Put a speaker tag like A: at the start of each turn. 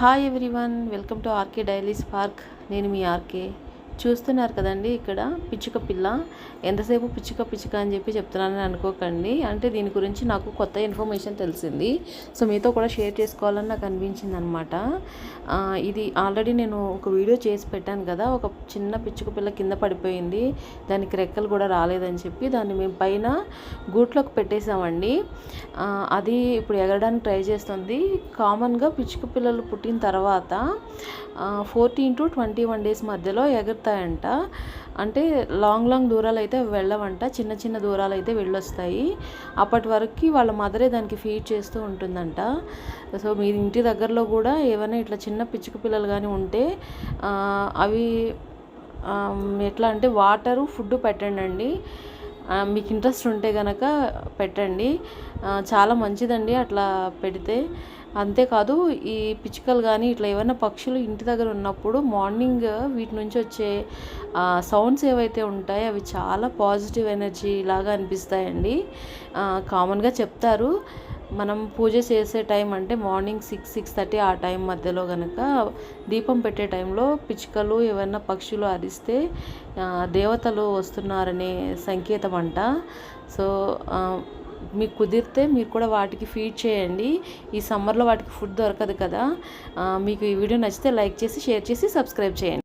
A: Hi everyone, welcome to RK dailies park. నేను మీ RK. చూస్తున్నారు కదండి, ఇక్కడ పిచ్చుక పిల్ల. ఎంతసేపు పిచ్చుక పిచ్చుక అని చెప్తున్నానని అనుకోకండి. అంటే దీని గురించి నాకు కొత్త ఇన్ఫర్మేషన్ తెలిసింది. సో మీతో కూడా షేర్ చేసుకోవాలని నాకు అనిపించింది అనమాట. ఇది ఆల్రెడీ నేను ఒక వీడియో చేసి పెట్టాను కదా. ఒక చిన్న పిచ్చుక పిల్ల కింద పడిపోయింది, దానికి రెక్కలు కూడా రాలేదని చెప్పి దాన్ని మేము పైన గూట్లోకి పెట్టేసామండి. అది ఇప్పుడు ఎగరడానికి ట్రై చేస్తుంది. కామన్గా పిచ్చుక పిల్లలు పుట్టిన తర్వాత 14 to 21 days మధ్యలో ఎగురుతాయంట. అంటే లాంగ్ దూరాలు అయితే వెళ్ళవంట, చిన్న చిన్న దూరాలు అయితే వెళ్ళొస్తాయి. అప్పటి వరకు వాళ్ళ మదరే దానికి ఫీడ్ చేస్తూ ఉంటుందంట. సో మీ ఇంటి దగ్గరలో కూడా ఏమైనా ఇట్లా చిన్న పిచ్చుక పిల్లలు కానీ ఉంటే అవి ఎట్లా అంటే వాటరు ఫుడ్ పెట్టండి. మీకు ఇంట్రెస్ట్ ఉంటే కనుక పెట్టండి, చాలా మంచిదండి అట్లా పెడితే. అంతేకాదు, ఈ పిచ్చుకలు కానీ ఇట్లా ఏమైనా పక్షులు ఇంటి దగ్గర ఉన్నప్పుడు మార్నింగ్ వీటి నుంచి వచ్చే సౌండ్స్ ఏవైతే ఉంటాయో అవి చాలా పాజిటివ్ ఎనర్జీ లాగా అనిపిస్తాయండి. కామన్గా చెప్తారు, మనం పూజ చేసే టైం అంటే మార్నింగ్ 6-6:30 ఆ టైం మధ్యలో కనుక దీపం పెట్టే టైంలో పిచ్చుకలు ఏమైనా పక్షులు అరిస్తే దేవతలు వస్తున్నారనే సంకేతం అంట. సో మీకు కుదిరితే మీరు కూడా వాటికి ఫీడ్ చేయండి. ఈ సమ్మర్లో వాటికి ఫుడ్ దొరకదు కదా. మీకు ఈ వీడియో నచ్చితే లైక్ చేసి, షేర్ చేసి, సబ్స్క్రైబ్ చేయండి.